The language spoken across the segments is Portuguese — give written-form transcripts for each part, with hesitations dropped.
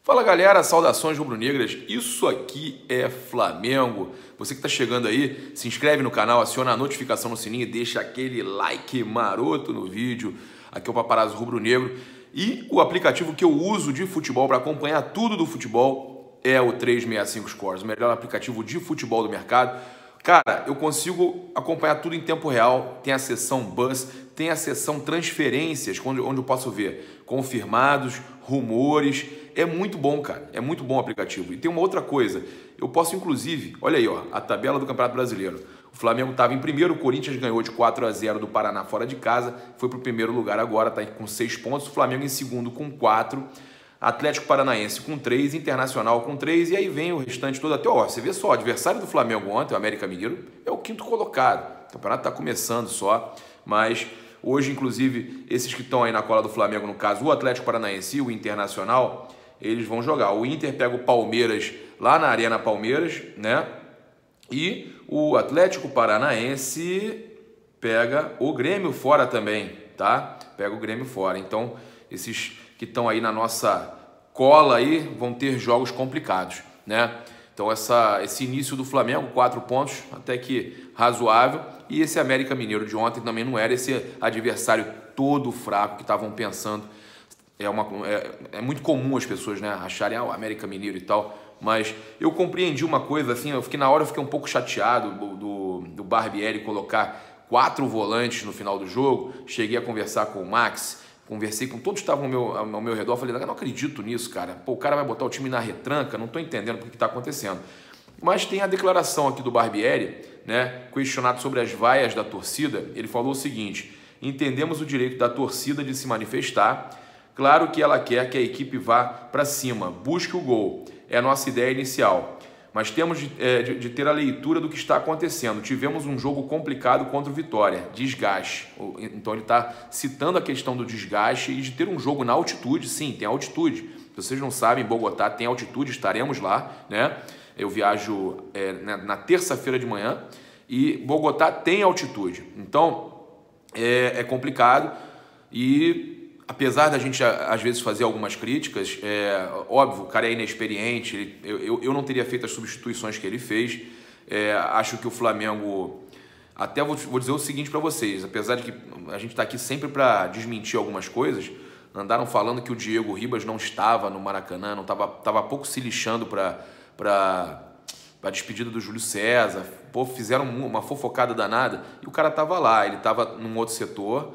Fala galera, saudações rubro-negras, isso aqui é Flamengo. Você que está chegando aí, se inscreve no canal, aciona a notificação no sininho e deixa aquele like maroto no vídeo. Aqui é o Paparazzo Rubro-Negro e o aplicativo que eu uso de futebol para acompanhar tudo do futebol é o 365 Scores, o melhor aplicativo de futebol do mercado. Cara, eu consigo acompanhar tudo em tempo real, tem a seção Buzz, tem a seção Transferências, onde eu posso ver confirmados, rumores. É muito bom, cara, é muito bom o aplicativo. E tem uma outra coisa, eu posso inclusive, olha aí, ó, a tabela do Campeonato Brasileiro. O Flamengo estava em primeiro, o Corinthians ganhou de 4-0 do Paraná fora de casa, foi para o primeiro lugar agora, está com 6 pontos, o Flamengo em segundo com 4, Atlético Paranaense com 3, Internacional com 3, e aí vem o restante todo até, ó, você vê só, o adversário do Flamengo ontem, o América Mineiro, é o quinto colocado. O campeonato está começando só, mas hoje, inclusive, esses que estão aí na cola do Flamengo, no caso, o Atlético Paranaense e o Internacional, eles vão jogar. O Inter pega o Palmeiras lá na Arena Palmeiras, né? E o Atlético Paranaense pega o Grêmio fora também, tá? Pega o Grêmio fora. Então, esses que estão aí na nossa cola aí vão ter jogos complicados, né? Então esse início do Flamengo, 4 pontos, até que razoável, e esse América Mineiro de ontem também não era esse adversário todo fraco que estavam pensando. É muito comum as pessoas, né, acharem o América Mineiro e tal, mas eu compreendi uma coisa assim, na hora eu fiquei um pouco chateado do Barbieri colocar 4 volantes no final do jogo. Cheguei a conversar com o Max, conversei com todos que estavam ao meu redor, falei, não acredito nisso, cara. Pô, o cara vai botar o time na retranca, não estou entendendo o que está acontecendo. Mas tem a declaração aqui do Barbieri, né, questionado sobre as vaias da torcida. Ele falou o seguinte: entendemos o direito da torcida de se manifestar, claro que ela quer que a equipe vá para cima, busque o gol, é a nossa ideia inicial. Mas temos de ter a leitura do que está acontecendo. Tivemos um jogo complicado contra o Vitória, desgaste. Então ele está citando a questão do desgaste e de ter um jogo na altitude. Sim, tem altitude. Vocês não sabem, Bogotá tem altitude, estaremos lá, né? Eu viajo na terça-feira de manhã e Bogotá tem altitude. Então é complicado e apesar da gente, às vezes, fazer algumas críticas, óbvio, o cara é inexperiente, eu não teria feito as substituições que ele fez. Acho que o Flamengo... Até vou dizer o seguinte para vocês, apesar de que a gente está aqui sempre para desmentir algumas coisas, andaram falando que o Diego Ribas não estava no Maracanã, não estava pouco se lixando para a despedida do Júlio César. Pô, fizeram uma fofocada danada e o cara estava lá, ele estava num outro setor,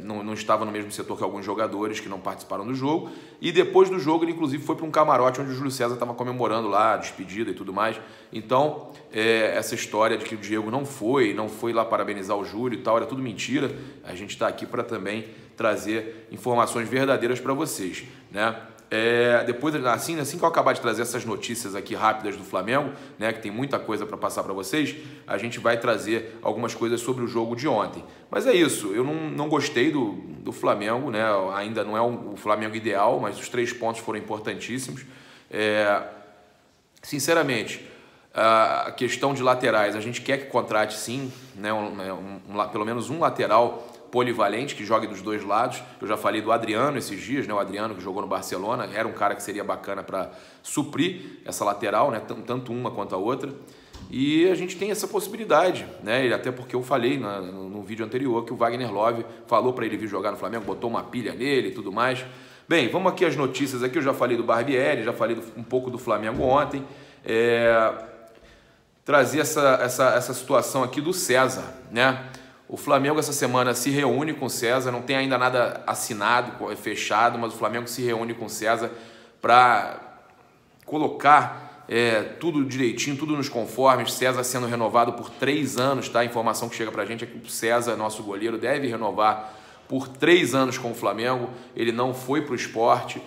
não estava no mesmo setor que alguns jogadores que não participaram do jogo, e depois do jogo ele inclusive foi para um camarote onde o Júlio César estava comemorando lá a despedida e tudo mais. Então essa história de que o Diego não foi lá parabenizar o Júlio e tal, era tudo mentira. A gente está aqui para também trazer informações verdadeiras para vocês, né? Depois, assim que eu acabar de trazer essas notícias aqui rápidas do Flamengo, né, que tem muita coisa para passar para vocês, a gente vai trazer algumas coisas sobre o jogo de ontem. Mas é isso, eu não gostei do Flamengo, né? Ainda não é o Flamengo ideal, mas os 3 pontos foram importantíssimos. Sinceramente, a questão de laterais, a gente quer que contrate sim, né, pelo menos um lateral polivalente, que jogue dos dois lados. Eu já falei do Adriano esses dias, né? O Adriano que jogou no Barcelona, era um cara que seria bacana para suprir essa lateral, né? Tanto uma quanto a outra. E a gente tem essa possibilidade, né? Até porque eu falei no vídeo anterior que o Wagner Love falou para ele vir jogar no Flamengo, botou uma pilha nele e tudo mais. Bem, vamos aqui às notícias aqui. Eu já falei do Barbieri, já falei um pouco do Flamengo ontem. Trazer essa situação aqui do César, né? O Flamengo essa semana se reúne com o César, não tem ainda nada assinado, fechado, mas o Flamengo se reúne com o César para colocar tudo direitinho, tudo nos conformes. César sendo renovado por 3 anos, tá? A informação que chega pra gente é que o César, nosso goleiro, deve renovar por 3 anos com o Flamengo. Ele não foi pro Sport.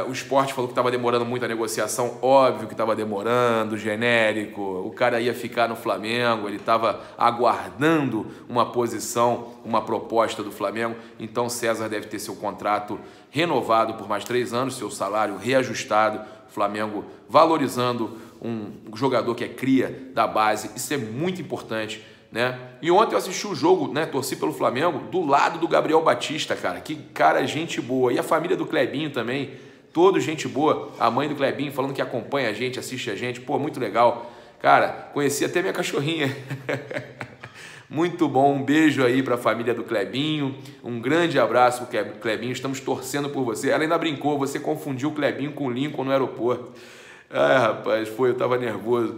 O Sport falou que estava demorando muito a negociação, óbvio que estava demorando, genérico, o cara ia ficar no Flamengo, ele estava aguardando uma posição, uma proposta do Flamengo. Então César deve ter seu contrato renovado por mais 3 anos, seu salário reajustado, o Flamengo valorizando um jogador que é cria da base, isso é muito importante, né? E ontem eu assisti o jogo, né? Torci pelo Flamengo do lado do Gabriel Batista, cara. Que cara, gente boa. E a família do Clebinho também Todos gente boa. A mãe do Clebinho falando que acompanha a gente, assiste a gente. Pô, muito legal. Cara, conheci até minha cachorrinha. Muito bom. Um beijo aí para a família do Clebinho. Um grande abraço pro Clebinho. Estamos torcendo por você. Ela ainda brincou, você confundiu o Clebinho com o Lincoln no aeroporto. Ai, rapaz, eu tava nervoso.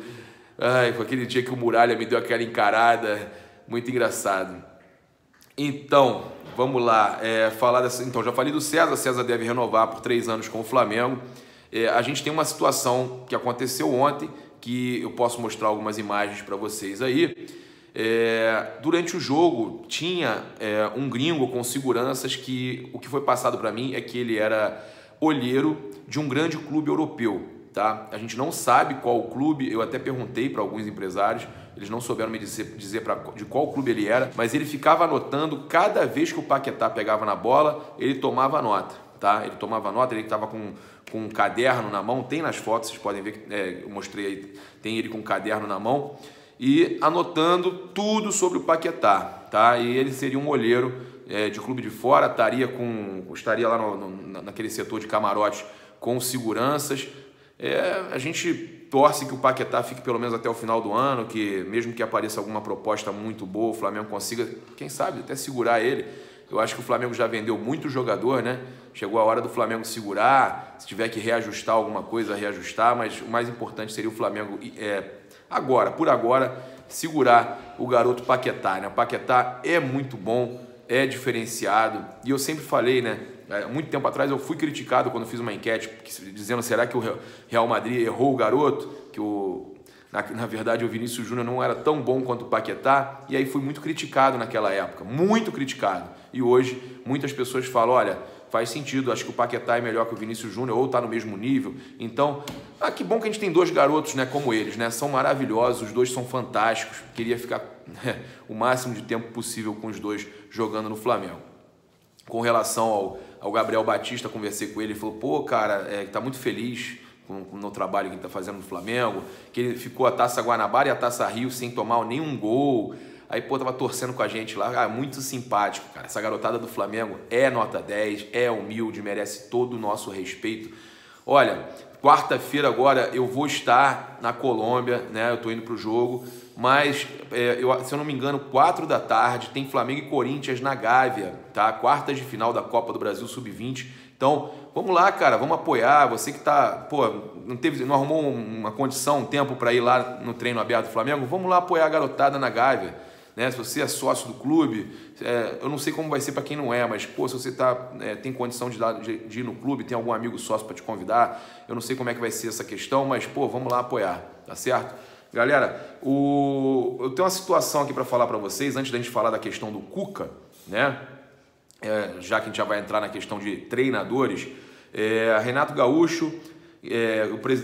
Ai, foi aquele dia que o Muralha me deu aquela encarada. Muito engraçado. Então, vamos lá. Falar dessa... Então, já falei do César. César deve renovar por 3 anos com o Flamengo. A gente tem uma situação que aconteceu ontem, que eu posso mostrar algumas imagens para vocês aí. Durante o jogo, tinha um gringo com seguranças que o que foi passado para mim é que ele era olheiro de um grande clube europeu. Tá? A gente não sabe qual clube, eu até perguntei para alguns empresários, eles não souberam me dizer de qual clube ele era, mas ele ficava anotando cada vez que o Paquetá pegava na bola, ele tomava nota, tá? Ele tomava nota, ele estava com um caderno na mão, tem nas fotos, vocês podem ver que eu mostrei aí, tem ele com um caderno na mão, e anotando tudo sobre o Paquetá, tá? E ele seria um olheiro de clube de fora, estaria lá naquele setor de camarote com seguranças. A gente torce que o Paquetá fique pelo menos até o final do ano, que mesmo que apareça alguma proposta muito boa, o Flamengo consiga, quem sabe, até segurar ele. Eu acho que o Flamengo já vendeu muito jogador, né? Chegou a hora do Flamengo segurar, se tiver que reajustar alguma coisa, reajustar, mas o mais importante seria o Flamengo, por agora, segurar o garoto Paquetá, né? O Paquetá é muito bom, é diferenciado, e eu sempre falei, né? Muito tempo atrás eu fui criticado quando fiz uma enquete dizendo: será que o Real Madrid errou o garoto? Que na verdade o Vinícius Júnior não era tão bom quanto o Paquetá, e aí fui muito criticado naquela época, muito criticado. E hoje muitas pessoas falam: olha, faz sentido, acho que o Paquetá é melhor que o Vinícius Júnior, ou está no mesmo nível. Então, que bom que a gente tem 2 garotos, né, como eles, né? São maravilhosos, os 2 são fantásticos. Queria ficar o máximo de tempo possível com os 2 jogando no Flamengo. Com relação ao Gabriel Batista, conversei com ele, ele falou: pô, cara, tá muito feliz com o trabalho que ele tá fazendo no Flamengo, que ele ficou a Taça Guanabara e a Taça Rio sem tomar nenhum gol. Aí, pô, tava torcendo com a gente lá, muito simpático, cara. Essa garotada do Flamengo é nota 10, é humilde, merece todo o nosso respeito. Olha, quarta-feira agora eu vou estar na Colômbia, né? Eu tô indo pro jogo, mas se eu não me engano, 4 da tarde tem Flamengo e Corinthians na Gávea, tá? Quartas de final da Copa do Brasil Sub-20. Então, vamos lá, cara, vamos apoiar. Você que tá, pô, não arrumou uma condição, um tempo para ir lá no treino aberto do Flamengo, vamos lá apoiar a garotada na Gávea. Né? Se você é sócio do clube, eu não sei como vai ser para quem não é, mas pô, se você tem condição de ir no clube, tem algum amigo sócio para te convidar, eu não sei como é que vai ser essa questão, mas pô, vamos lá apoiar, tá certo? Galera, eu tenho uma situação aqui para falar para vocês, antes da gente falar da questão do Cuca, né? Já que a gente já vai entrar na questão de treinadores, Renato Gaúcho,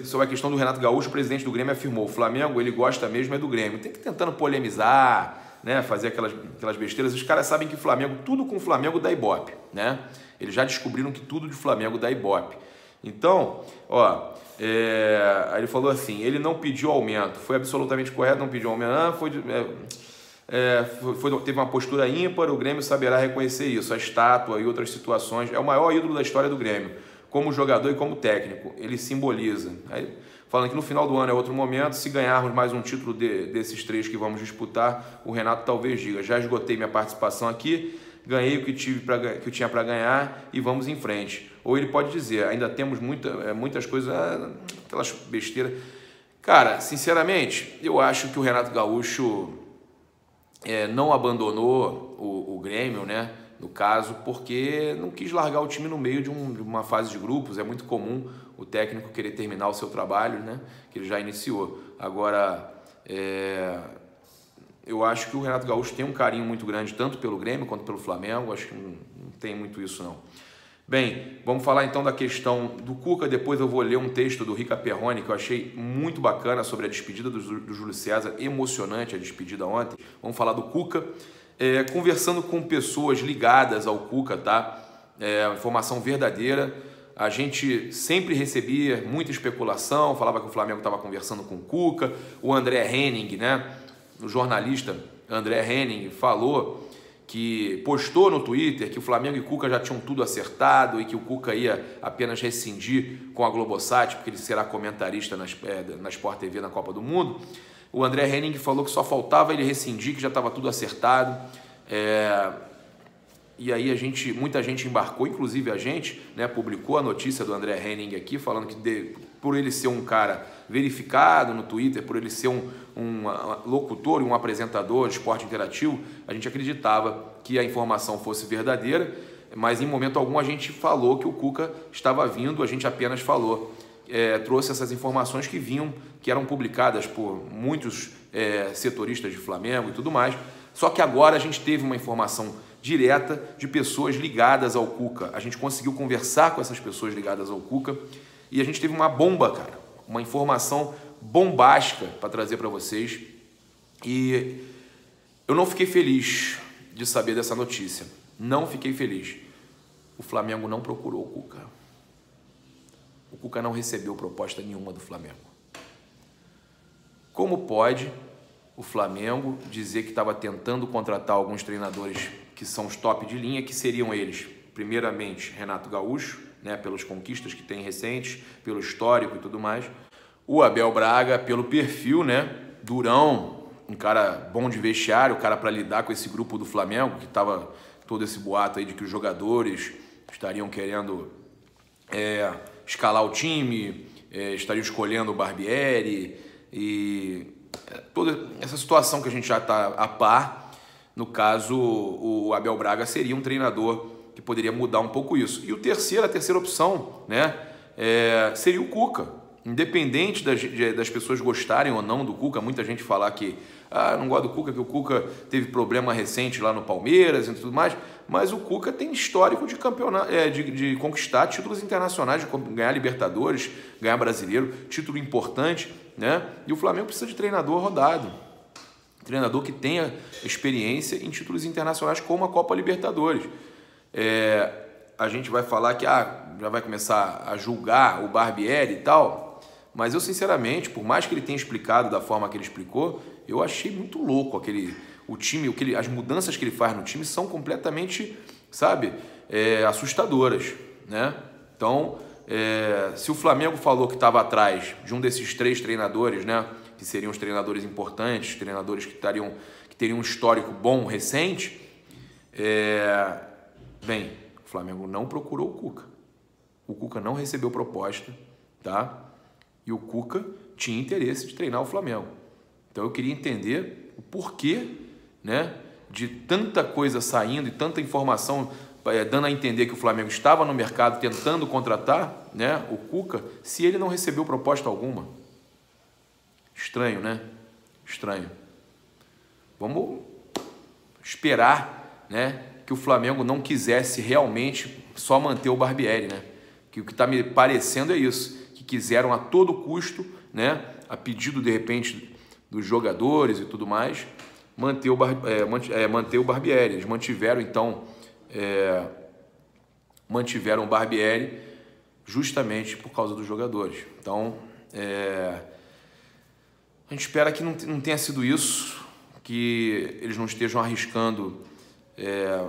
sobre a questão do Renato Gaúcho, o presidente do Grêmio afirmou: o Flamengo, ele gosta mesmo do Grêmio. Tem que ir tentando polemizar, né, fazer aquelas besteiras. Os caras sabem que tudo com o Flamengo dá ibope, né? Eles já descobriram que tudo de Flamengo dá ibope. Então, aí ele falou assim: ele não pediu aumento, foi absolutamente correto, não pediu aumento, teve uma postura ímpar, o Grêmio saberá reconhecer isso, a estátua e outras situações, é o maior ídolo da história do Grêmio, como jogador e como técnico, ele simboliza. Aí, falando que no final do ano é outro momento, se ganharmos mais um título desses 3 que vamos disputar, o Renato talvez diga: já esgotei minha participação aqui, ganhei o que eu tinha para ganhar e vamos em frente. Ou ele pode dizer: ainda temos muitas coisas, aquelas besteiras. Cara, sinceramente, eu acho que o Renato Gaúcho não abandonou o Grêmio, né? No caso, porque não quis largar o time no meio de uma fase de grupos. É muito comum o técnico querer terminar o seu trabalho, né? Que ele já iniciou. Agora, eu acho que o Renato Gaúcho tem um carinho muito grande tanto pelo Grêmio quanto pelo Flamengo. Acho que não tem muito isso, não. Bem, vamos falar então da questão do Cuca. Depois eu vou ler um texto do Rica Perrone que eu achei muito bacana sobre a despedida do Júlio César. Emocionante a despedida ontem. Vamos falar do Cuca. Conversando com pessoas ligadas ao Cuca, tá? Informação verdadeira. A gente sempre recebia muita especulação, falava que o Flamengo estava conversando com o Cuca. O André Henning, né? O jornalista André Henning falou que postou no Twitter que o Flamengo e Cuca já tinham tudo acertado e que o Cuca ia apenas rescindir com a Globosat, porque ele será comentarista na Sport TV na Copa do Mundo. O André Henning falou que só faltava ele rescindir, que já estava tudo acertado. E aí muita gente embarcou, inclusive a gente, né, publicou a notícia do André Henning aqui, falando que por ele ser um cara verificado no Twitter, por ele ser um locutor e um apresentador de esporte interativo, a gente acreditava que a informação fosse verdadeira, mas em momento algum a gente falou que o Cuca estava vindo, a gente apenas trouxe essas informações que eram publicadas por muitos setoristas de Flamengo e tudo mais, só que agora a gente teve uma informação direta de pessoas ligadas ao Cuca. A gente conseguiu conversar com essas pessoas ligadas ao Cuca e a gente teve uma bomba, cara, uma informação bombástica para trazer para vocês. E eu não fiquei feliz de saber dessa notícia. Não fiquei feliz. O Flamengo não procurou o Cuca. O Cuca não recebeu proposta nenhuma do Flamengo. Como pode o Flamengo dizer que estava tentando contratar alguns treinadores que são os top de linha, que seriam eles, primeiramente, Renato Gaúcho, né, pelas conquistas que tem recentes, pelo histórico e tudo mais, o Abel Braga, pelo perfil, né, durão, um cara bom de vestiário, o cara para lidar com esse grupo do Flamengo, que estava todo esse boato aí de que os jogadores estariam querendo escalar o time, estariam escolhendo o Barbieri, e toda essa situação que a gente já está a par. No caso, o Abel Braga seria um treinador que poderia mudar um pouco isso. E a terceira opção, né, seria o Cuca. Independente das pessoas gostarem ou não do Cuca, muita gente falar que não gosta do Cuca, que o Cuca teve problema recente lá no Palmeiras e tudo mais, mas o Cuca tem histórico de campeonato, de conquistar títulos internacionais, de ganhar Libertadores, ganhar Brasileiro, título importante, né? E o Flamengo precisa de treinador rodado. Treinador que tenha experiência em títulos internacionais como a Copa Libertadores. A gente vai falar que já vai começar a julgar o Barbieri e tal, mas eu sinceramente, por mais que ele tenha explicado da forma que ele explicou, eu achei muito louco o time, as mudanças que ele faz no time são completamente, sabe, assustadoras, né? Então, se o Flamengo falou que estava atrás de um desses 3 treinadores, né, que seriam os treinadores importantes, treinadores que teriam um histórico bom, recente, bem, o Flamengo não procurou o Cuca. O Cuca não recebeu proposta, tá? E o Cuca tinha interesse de treinar o Flamengo. Então eu queria entender o porquê, né, de tanta coisa saindo e tanta informação dando a entender que o Flamengo estava no mercado tentando contratar, né, o Cuca, se ele não recebeu proposta alguma. Estranho, né? Estranho. Vamos esperar, né, que o Flamengo não quisesse realmente só manter o Barbieri, né? Que o que está me parecendo é isso, que quiseram a todo custo, né, a pedido de repente dos jogadores e tudo mais, manter o Barbieri. Eles mantiveram então o Barbieri justamente por causa dos jogadores. Então, a gente espera que não tenha sido isso, que eles não estejam arriscando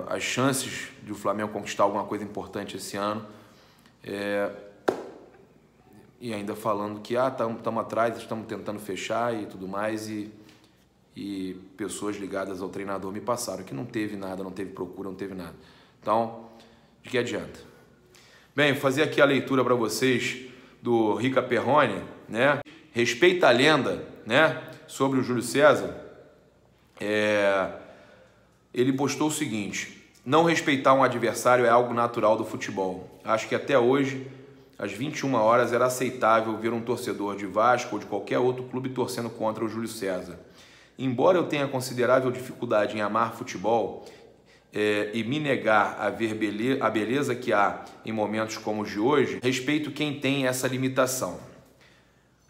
as chances de o Flamengo conquistar alguma coisa importante esse ano. E ainda falando que estamos atrás, estamos tentando fechar e tudo mais, e pessoas ligadas ao treinador me passaram que não teve nada, não teve procura, não teve nada. Então, de que adianta? Bem, vou fazer aqui a leitura para vocês do Rica Perrone, né? Respeita a lenda, né, sobre o Júlio César. Ele postou o seguinte: não respeitar um adversário é algo natural do futebol. Acho que até hoje, às 21 horas, era aceitável ver um torcedor de Vasco ou de qualquer outro clube torcendo contra o Júlio César. Embora eu tenha considerável dificuldade em amar futebol e me negar a ver a beleza que há em momentos como os de hoje, respeito quem tem essa limitação.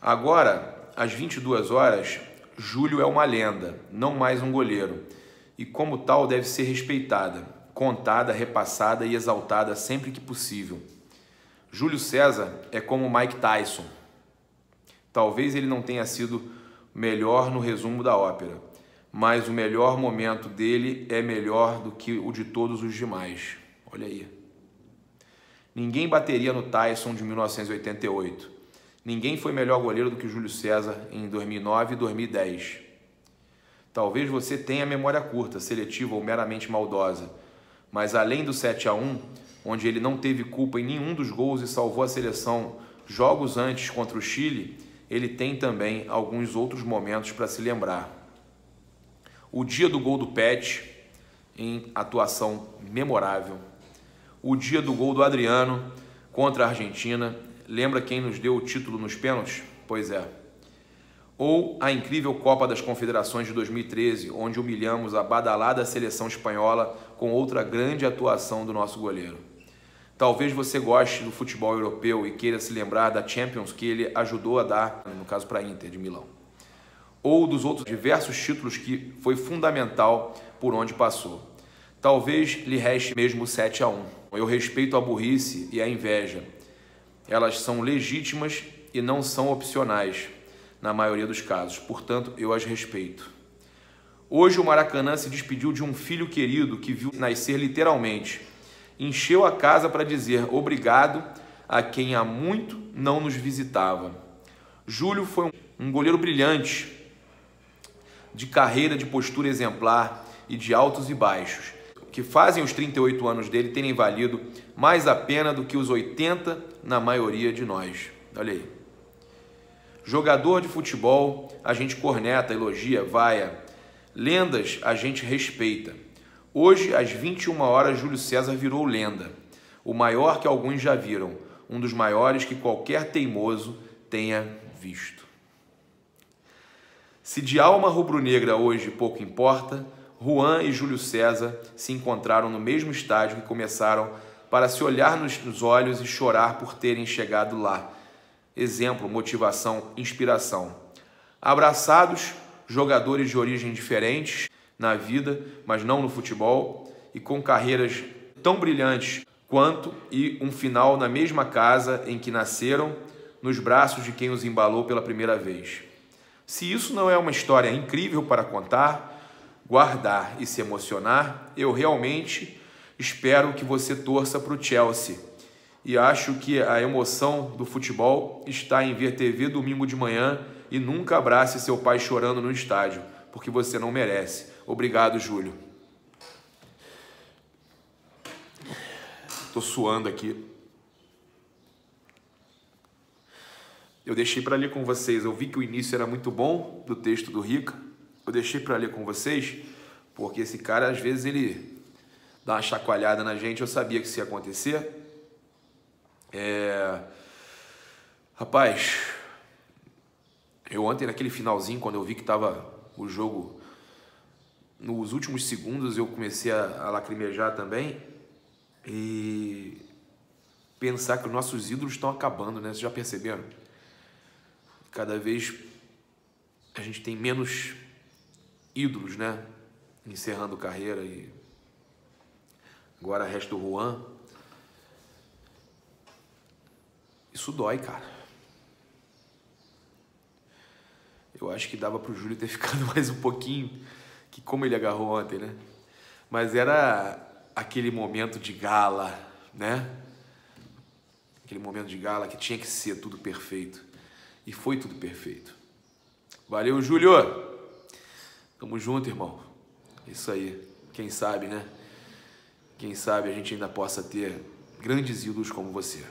Agora, às 22 horas, Júlio é uma lenda, não mais um goleiro, e como tal deve ser respeitada, contada, repassada e exaltada sempre que possível. Júlio César é como Mike Tyson. Talvez ele não tenha sido melhor no resumo da ópera, mas o melhor momento dele é melhor do que o de todos os demais. Olha aí. Ninguém bateria no Tyson de 1988. Ninguém foi melhor goleiro do que Júlio César em 2009 e 2010. Talvez você tenha memória curta, seletiva ou meramente maldosa, mas além do 7-1, onde ele não teve culpa em nenhum dos gols e salvou a seleção jogos antes contra o Chile, ele tem também alguns outros momentos para se lembrar. O dia do gol do Pet, em atuação memorável. O dia do gol do Adriano contra a Argentina. Lembra quem nos deu o título nos pênaltis? Pois é. Ou a incrível Copa das Confederações de 2013, onde humilhamos a badalada seleção espanhola com outra grande atuação do nosso goleiro. Talvez você goste do futebol europeu e queira se lembrar da Champions que ele ajudou a dar, no caso para a Inter de Milão. Ou dos outros diversos títulos que foi fundamental por onde passou. Talvez lhe reste mesmo o 7-1. Eu respeito a burrice e a inveja. Elas são legítimas e não são opcionais, na maioria dos casos. Portanto, eu as respeito. Hoje o Maracanã se despediu de um filho querido que viu nascer literalmente. Encheu a casa para dizer obrigado a quem há muito não nos visitava. Júlio foi um goleiro brilhante, de carreira, de postura exemplar e de altos e baixos, que fazem os 38 anos dele terem valido mais a pena do que os 80 na maioria de nós. Olha aí. Jogador de futebol, a gente corneta, elogia, vaia. Lendas, a gente respeita. Hoje, às 21 horas, Júlio César virou lenda. O maior que alguns já viram. Um dos maiores que qualquer teimoso tenha visto. Se de alma rubro-negra hoje pouco importa, Juan e Júlio César se encontraram no mesmo estádio e começaram para se olhar nos olhos e chorar por terem chegado lá. Exemplo, motivação, inspiração. Abraçados, jogadores de origem diferentes na vida, mas não no futebol, e com carreiras tão brilhantes quanto e um final na mesma casa em que nasceram, nos braços de quem os embalou pela primeira vez. Se isso não é uma história incrível para contar, guardar e se emocionar, eu realmente espero que você torça para o Chelsea. E acho que a emoção do futebol está em ver TV domingo de manhã e nunca abrace seu pai chorando no estádio, porque você não merece. Obrigado, Júlio. Estou suando aqui. Eu deixei para ler com vocês. Eu vi que o início era muito bom do texto do Rica. Eu deixei para ler com vocês, porque esse cara, às vezes, ele dá uma chacoalhada na gente. Eu sabia que isso ia acontecer. Rapaz, eu ontem, naquele finalzinho, quando eu vi que estava o jogo nos últimos segundos, eu comecei a lacrimejar também e pensar que os nossos ídolos estão acabando, né? Vocês já perceberam? Cada vez a gente tem menos ídolos, né? Encerrando carreira e agora resta o Juan. Isso dói, cara. Eu acho que dava pro Júlio ter ficado mais um pouquinho, que como ele agarrou ontem, né? Mas era aquele momento de gala, né? Aquele momento de gala que tinha que ser tudo perfeito. E foi tudo perfeito. Valeu, Júlio! Tamo junto, irmão. Isso aí. Quem sabe, né? Quem sabe a gente ainda possa ter grandes ídolos como você.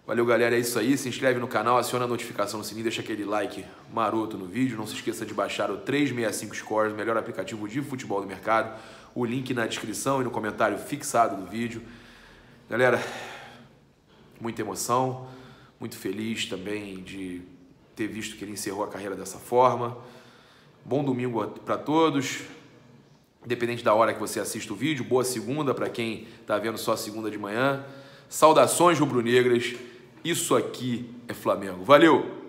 Valeu, galera. É isso aí. Se inscreve no canal, aciona a notificação no sininho, deixa aquele like maroto no vídeo. Não se esqueça de baixar o 365 Scores, o melhor aplicativo de futebol do mercado. O link na descrição e no comentário fixado do vídeo. Galera, muita emoção. Muito feliz também de ter visto que ele encerrou a carreira dessa forma. Bom domingo para todos. Independente da hora que você assista o vídeo. Boa segunda para quem está vendo só segunda de manhã. Saudações rubro-negras. Isso aqui é Flamengo. Valeu!